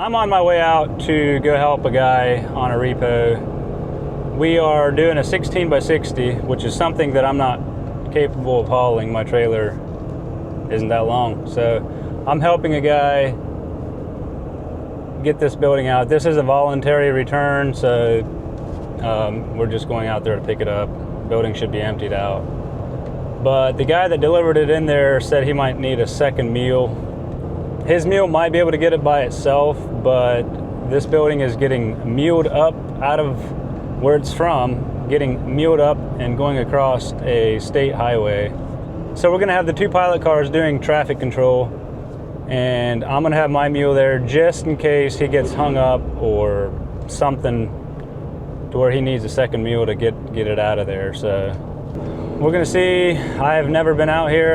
I'm on my way out to go help a guy on a repo. We are doing a 16 by 60, which is something that I'm not capable of hauling. My trailer isn't that long. So I'm helping a guy get this building out. This is a voluntary return, so we're just going out there to pick it up. Building should be emptied out. But the guy that delivered it in there said he might need a second mule. His mule might be able to get it by itself, but this building is getting muled up out of where it's from, getting muled up and going across a state highway. So we're gonna have the 2 pilot cars doing traffic control, and I'm gonna have my mule there just in case he gets hung up or something to where he needs a second mule to get it out of there. So we're gonna see. I have never been out here.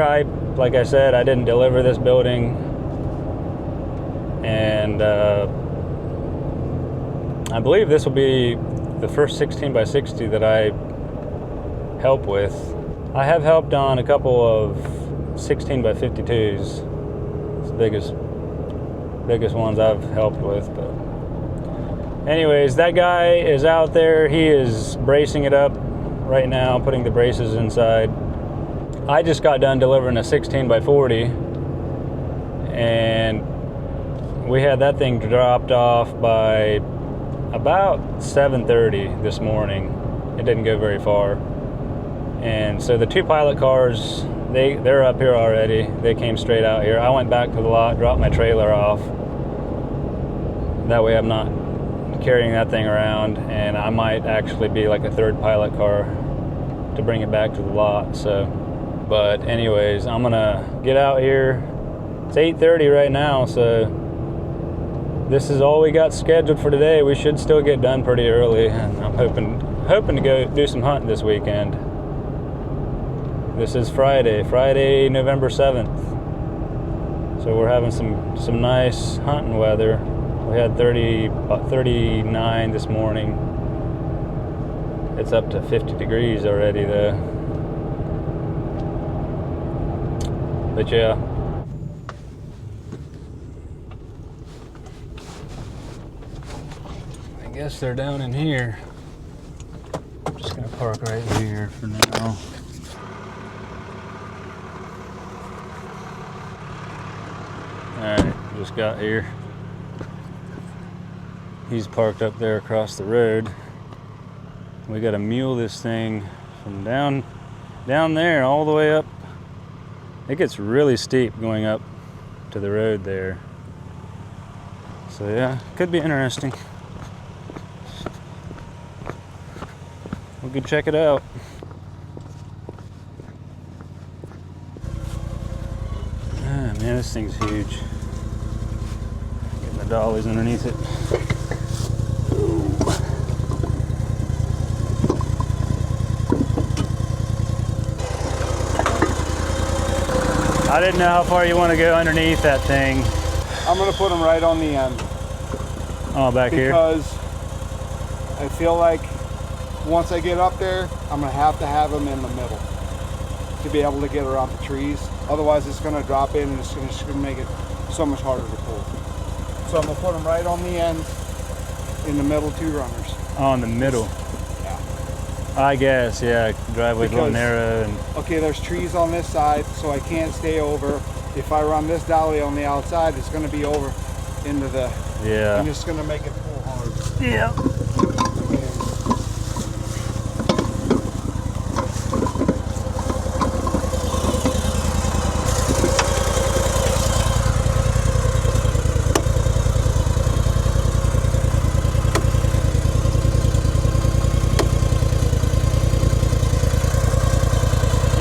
Like I said, I didn't deliver this building, and I believe this will be the first 16 by 60 that I help with. I have helped on a couple of 16 by 52s. It's the biggest ones I've helped with. But anyways, that guy is out there. He is bracing it up right now, putting the braces inside. I just got done delivering a 16 by 40, and we had that thing dropped off by about 7:30 this morning. It didn't go very far. And so the 2 pilot cars, they're up here already. They came straight out here. I went back to the lot, dropped my trailer off. That way I'm not carrying that thing around, and I might actually be like a 3rd pilot car to bring it back to the lot. So, but anyways, I'm gonna get out here. It's 8:30 right now, so this is all we got scheduled for today. We should still get done pretty early, and I'm hoping to go do some hunting this weekend. This is Friday, November 7th. So we're having some nice hunting weather. We had about 39 this morning. It's up to 50 degrees already though. But yeah. I guess they're down in here. I'm just gonna park right here for now. Alright, just got here. He's parked up there across the road. We gotta mule this thing from down there all the way up. It gets really steep going up to the road there. So yeah, could be interesting. We could check it out. Ah, man, this thing's huge. Getting the dollies underneath it. I didn't know how far you want to go underneath that thing. I'm going to put them right on the end. Oh, back here? Because I feel like once I get up there, I'm going to have them in the middle to be able to get around the trees. Otherwise, it's going to drop in, and it's going to make it so much harder to pull. So I'm going to put them right on the end, in the middle 2 runners. Oh, in the middle. Yeah. I guess, yeah. Driveway's a little narrow. And okay, there's trees on this side, so I can't stay over. If I run this dolly on the outside, it's going to be over into the... Yeah. And it's going to make it pull hard. Yeah.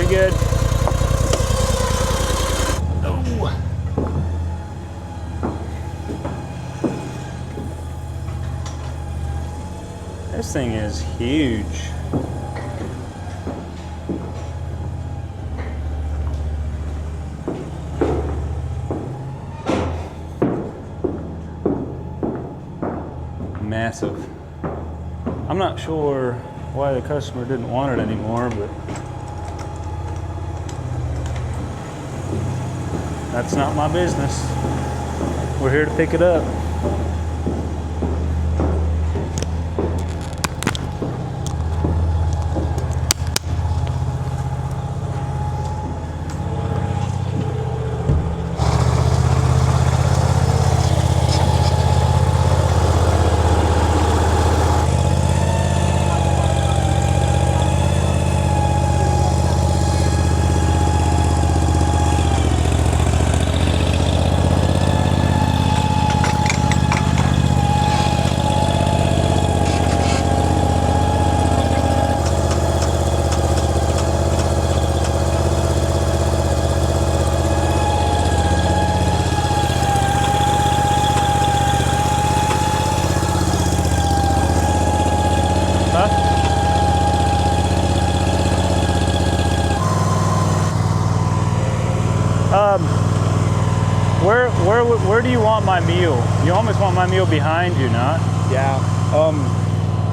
Good. Oh. This thing is huge. Massive. I'm not sure why the customer didn't want it anymore, but that's not my business. We're here to pick it up. want my mule. You almost want my mule behind you, not? Yeah.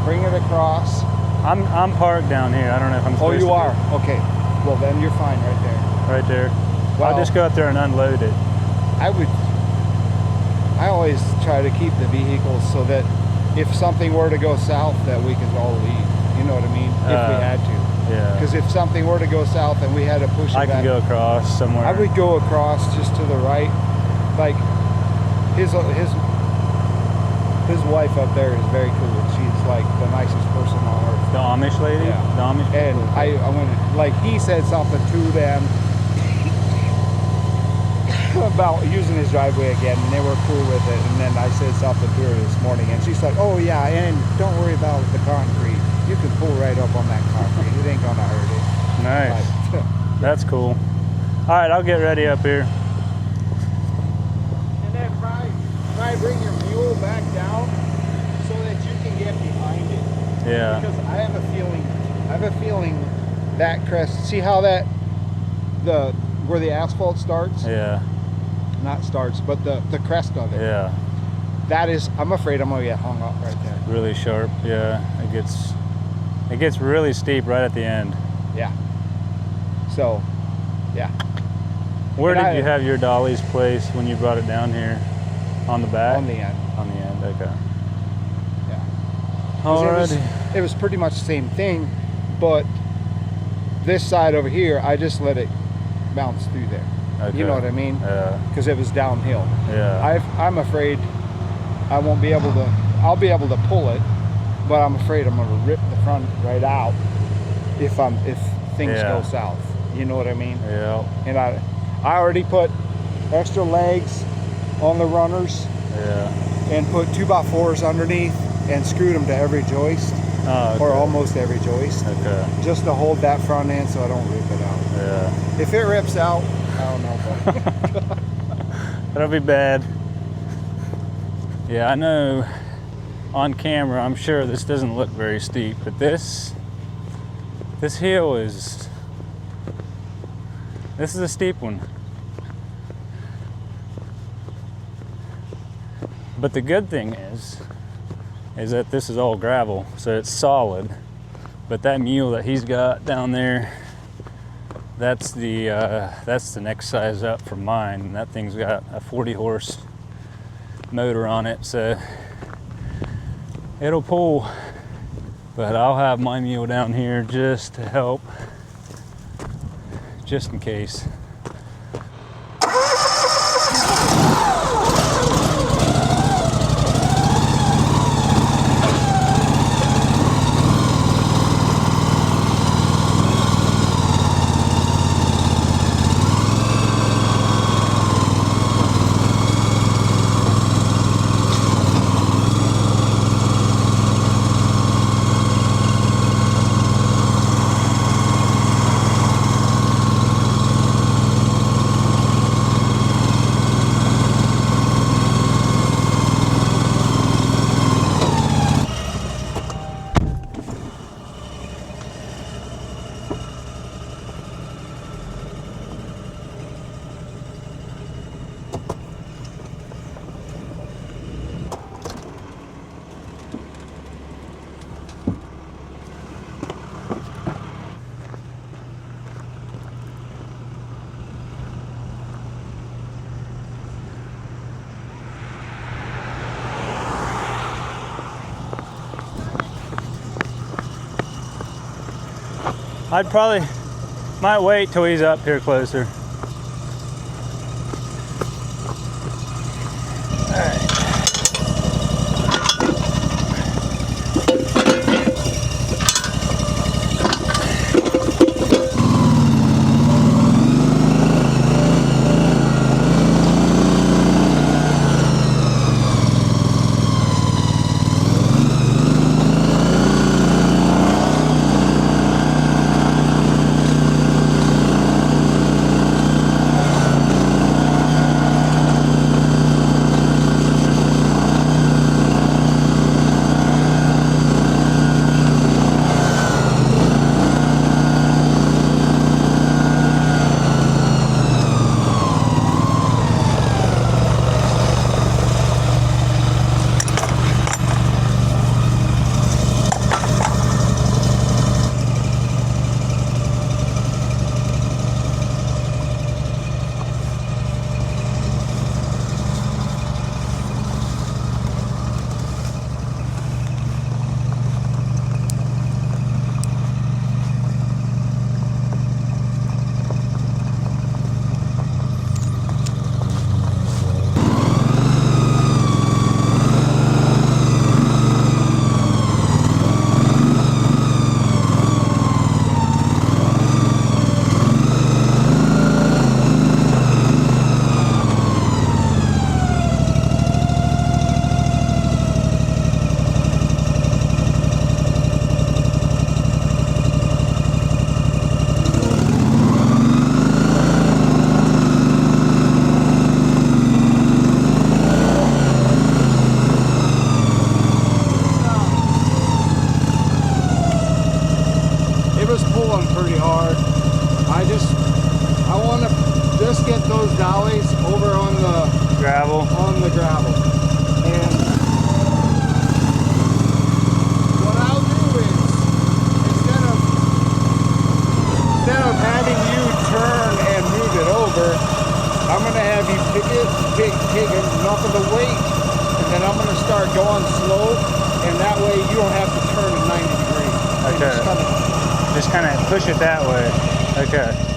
Bring it across. I'm parked down here. I don't know if I'm supposed to. Oh, you are? Okay. Well, then you're fine right there. Right there. Well, I'll just go out there and unload it. I always try to keep the vehicles so that if something were to go south, that we could all leave. You know what I mean? If we had to. Yeah. Because if something were to go south and we had to push it I back, could go across somewhere. I would go across just to the right. Like his wife up there is very cool. She's like the nicest person on earth. The Amish lady? Yeah. The Amish And people? I went, like, he said something to them about using his driveway again, and they were cool with it. And then I said something to her this morning, and she's like, oh yeah, and don't worry about the concrete. You can pull right up on that concrete. It ain't gonna hurt it. Nice. Like, That's cool. All right, I'll get ready up here. and then try bring your mule back down so that you can get behind it. Yeah. Because I have a feeling that crest, see how that, where the asphalt starts? Yeah. Not starts, but the crest of it. Yeah. That is, I'm afraid I'm gonna get hung up right there. Really sharp. Yeah. It gets really steep right at the end. Yeah. So, yeah. Where And did you have your dollies placed when you brought it down here? On the back? On the end. On the end, okay. Yeah. 'Cause Alrighty. It was pretty much the same thing, but this side over here, I just let it bounce through there. Okay. You know what I mean? Yeah. Because it was downhill. Yeah. I'm afraid I won't be able to, I'll be able to pull it, but I'm afraid I'm gonna rip the front right out if things Yeah. go south. You know what I mean? Yeah. And I already put extra legs on the runners Yeah. and put 2x4s underneath and screwed them to every joist, Oh, okay. or almost every joist, Okay. just to hold that front end so I don't rip it out. Yeah. If it rips out, I don't know. But That'll be bad. Yeah, I know on camera, I'm sure this doesn't look very steep, but this hill is a steep one. But the good thing is that this is all gravel, so it's solid. But that mule that he's got down there, that's the next size up from mine. And that thing's got a 40 horse motor on it, so it'll pull. But I'll have my mule down here just to help, just in case. I'd probably might wait till he's up here closer. All right. start going slow, and that way you don't have to turn at 90 degrees. Okay. Just kind of push it that way. Okay.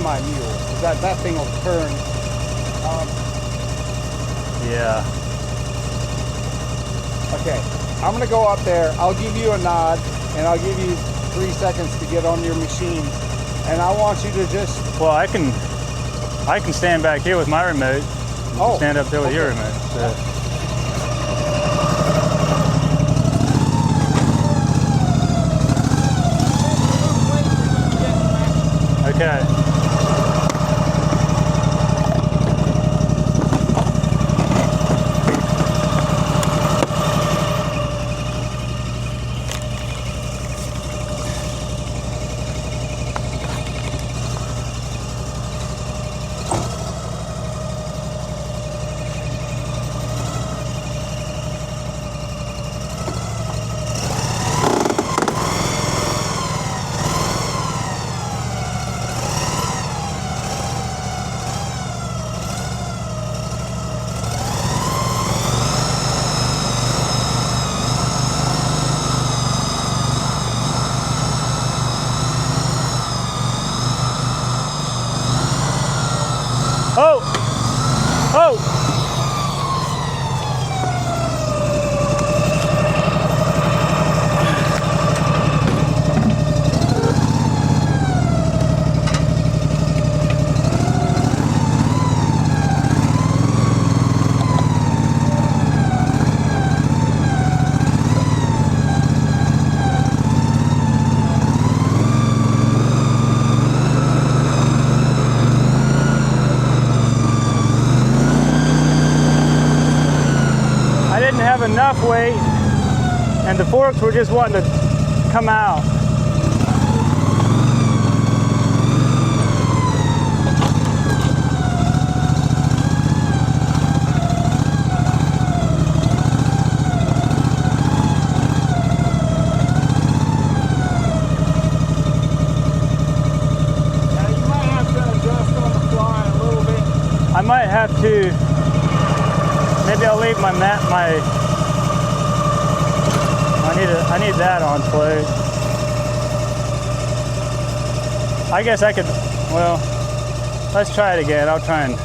My mule, because that thing will turn. Yeah. Okay, I'm gonna go up there. I'll give you a nod, and I'll give you 3 seconds to get on your machine. And I want you to just. Well, I can stand back here with my remote. You can stand up there with your remote. So. Okay. Oh! Oh! Enough weight, and the forks were just wanting to come out. Now you might have to adjust on the fly a little bit. I might have to. Maybe I'll leave my I need that on float. I guess I could, well, let's try it again. I'll try and.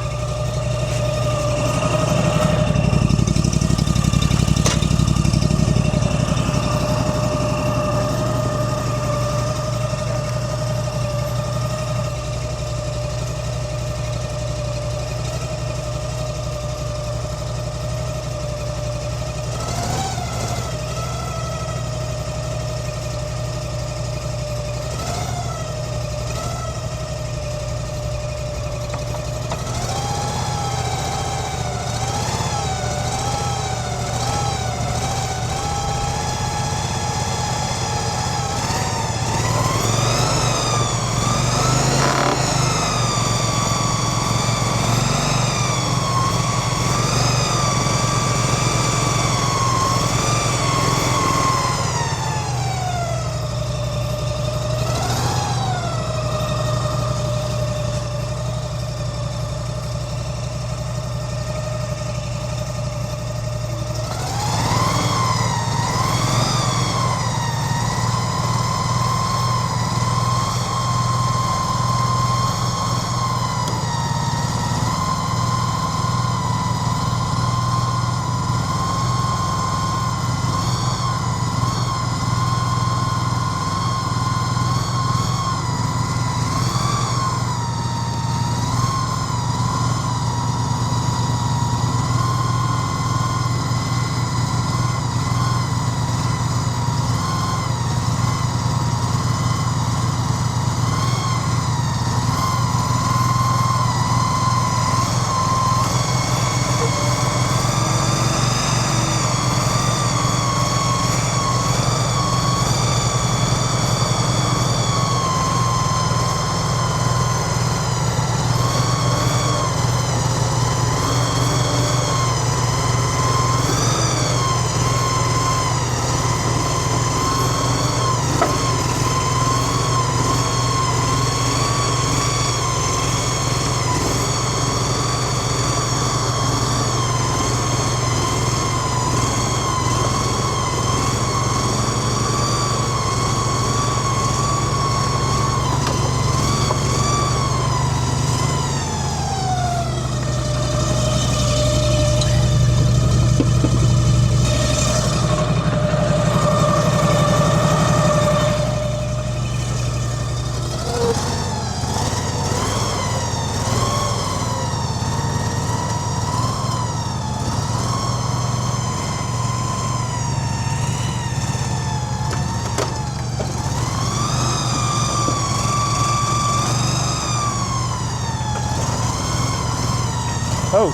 Oh.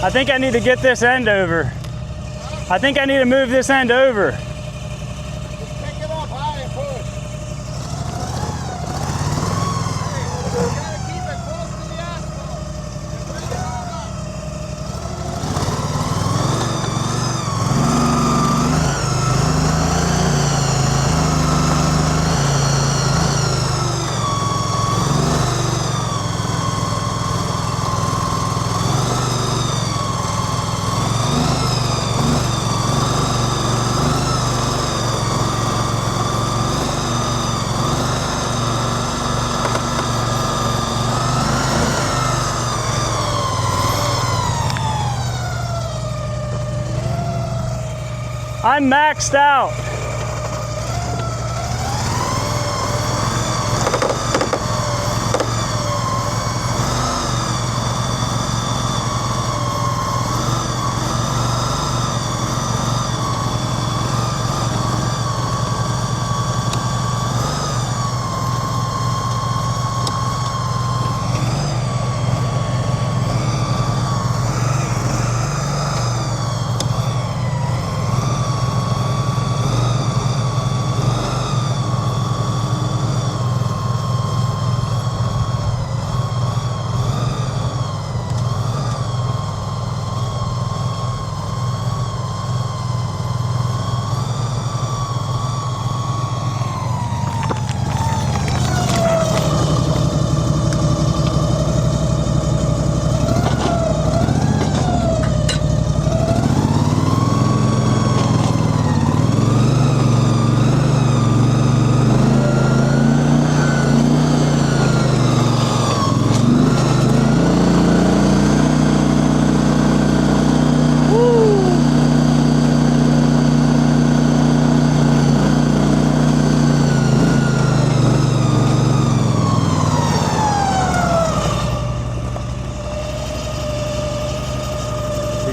I think I need to get this end over. I think I need to move this end over. Just pick it up high and push. Hey, you gotta keep it close to the asphalt and bring it on up. I'm maxed out.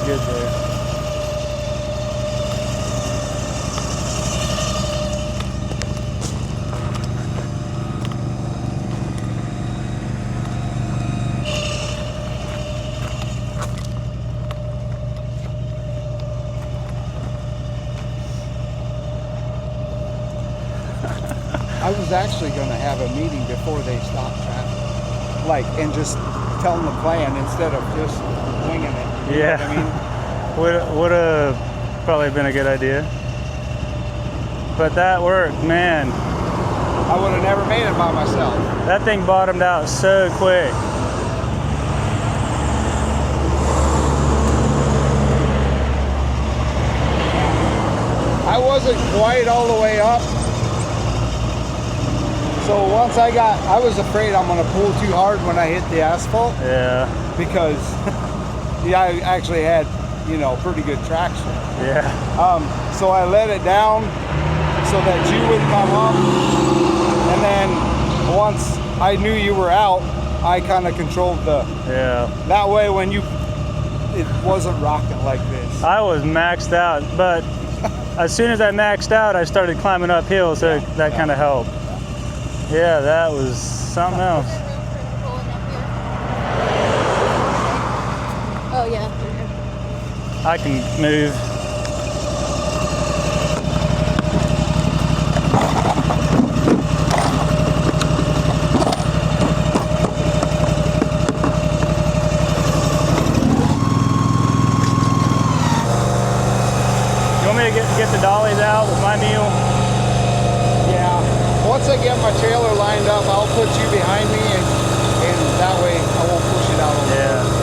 Good there. I was actually going to have a meeting before they stopped traffic, like, and just tell them the plan instead of just winging it. You know what I mean? Would have probably been a good idea. But that worked, man. I would have never made it by myself. That thing bottomed out so quick. I wasn't quite all the way up. So once I was afraid I'm going to pull too hard when I hit the asphalt. Yeah. Because yeah, I actually had, you know, pretty good traction. Yeah. So I let it down so that you wouldn't come up. And then once I knew you were out, I kind of controlled the, that way when it wasn't rocking like this. I was maxed out, but as soon as I maxed out, I started climbing uphill, so that kind of helped. Yeah, that was something else. Oh yeah. I can move. You want me to get the dollies out with my mule? Yeah. Once I get my trailer lined up, I'll put you behind me, and that way I won't push it out. Yeah.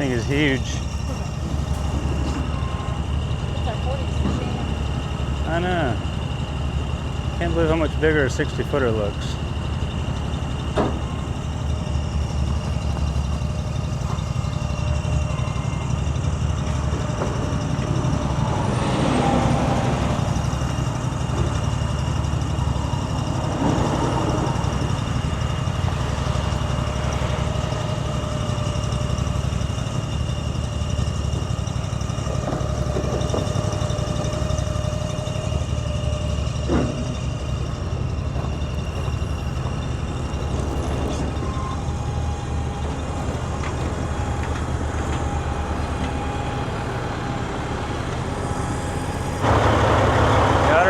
thing is huge. It's our 40s. I know. Can't believe how much bigger a 60-footer looks.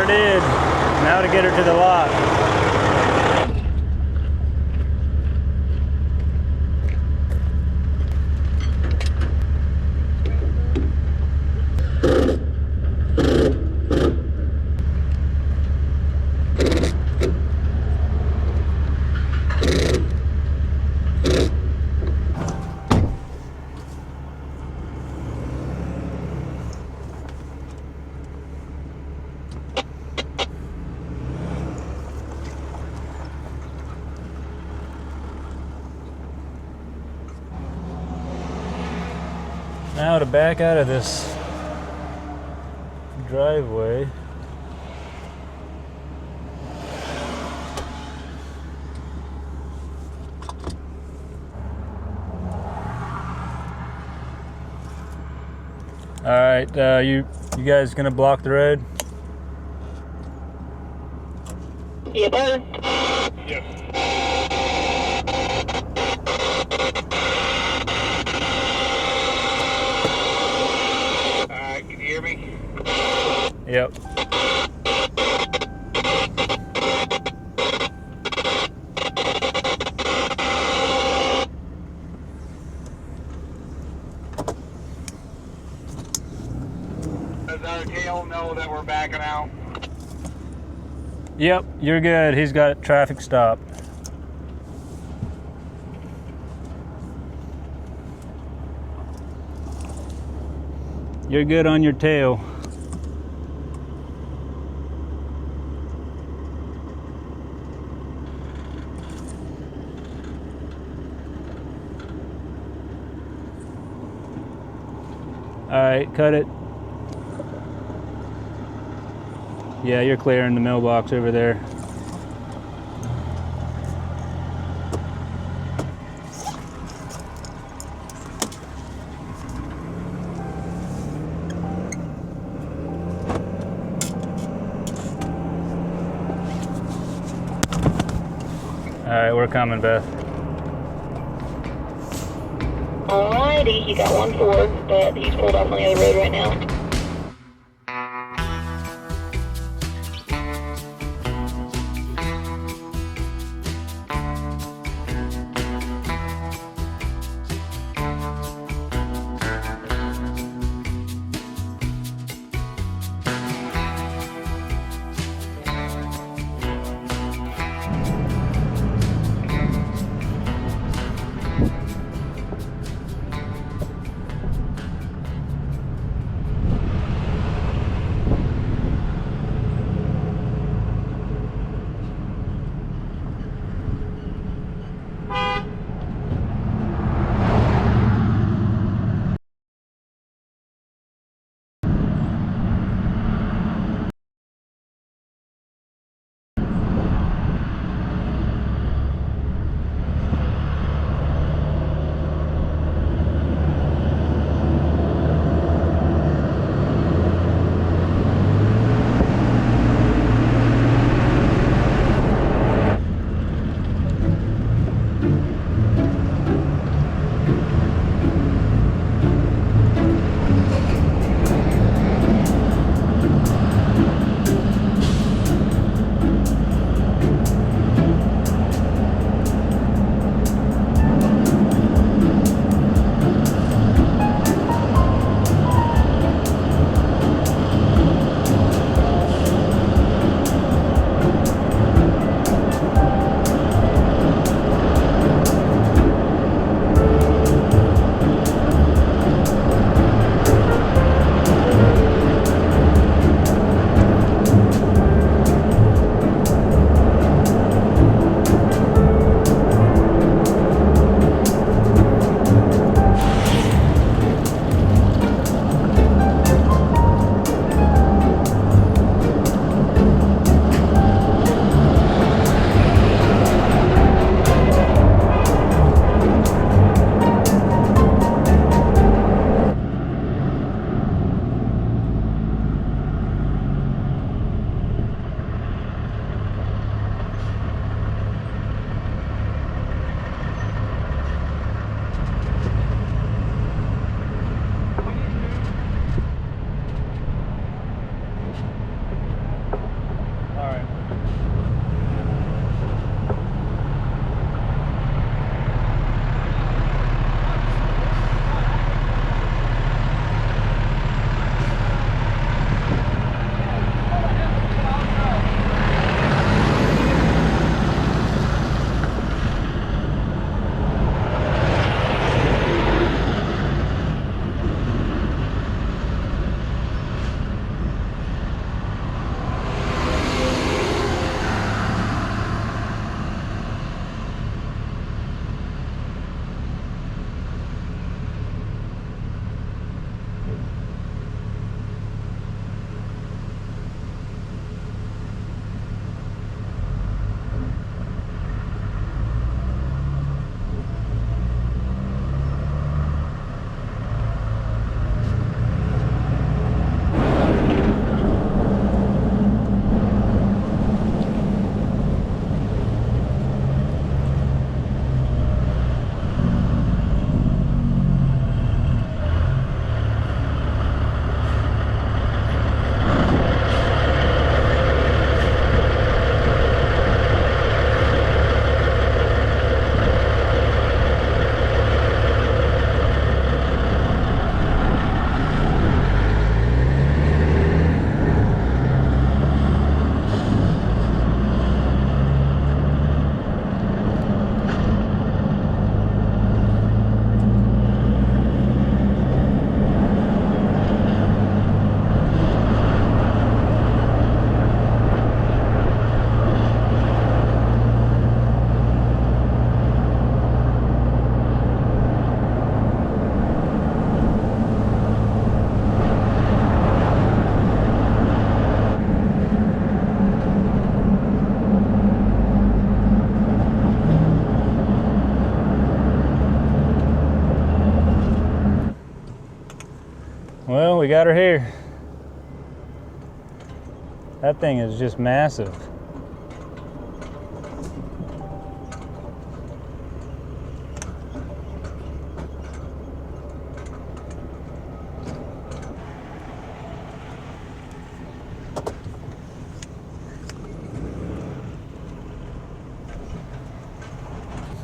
Did. Now to get her to the lot. Now to back out of this driveway. All right, you guys gonna block the road? Yeah, sir. Yes. Can you hear me? Yep. Does our tail know that we're backing out? Yep, you're good. He's got traffic stopped. You're good on your tail. All right, cut it. Yeah, you're clearing the mailbox over there. All right, we're coming, Beth. Alrighty, he got 1-4, but he's pulled off on the other road right now. got her here. That thing is just massive.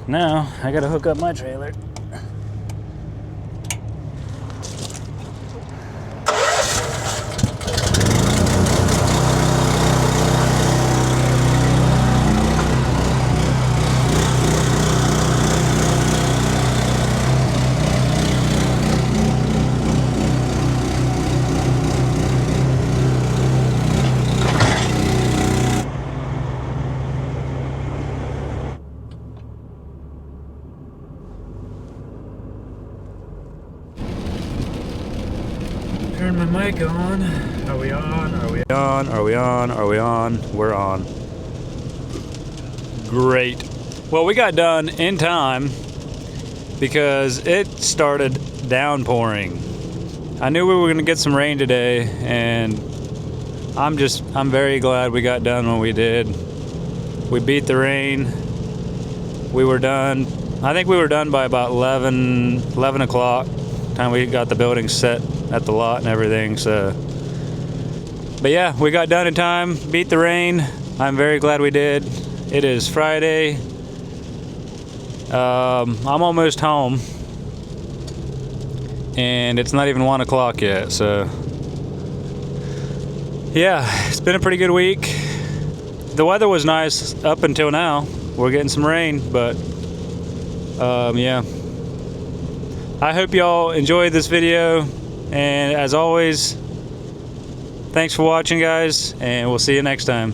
Now I gotta hook up my trailer. Turn my mic on. Are we on? Are we on? Are we on? Are we on? We're on. Great. Well, we got done in time because it started downpouring. I knew we were going to get some rain today, and I'm very glad we got done when we did. We beat the rain. We were done. I think we were done by about 11 o'clock. Time we got the building set at the lot and everything. So, but yeah, we got done in time, beat the rain. I'm very glad we did. It is Friday. I'm almost home, and it's not even 1 o'clock yet. So yeah, it's been a pretty good week. The weather was nice up until now. We're getting some rain, but yeah. I hope y'all enjoyed this video, and as always, thanks for watching, guys, and we'll see you next time.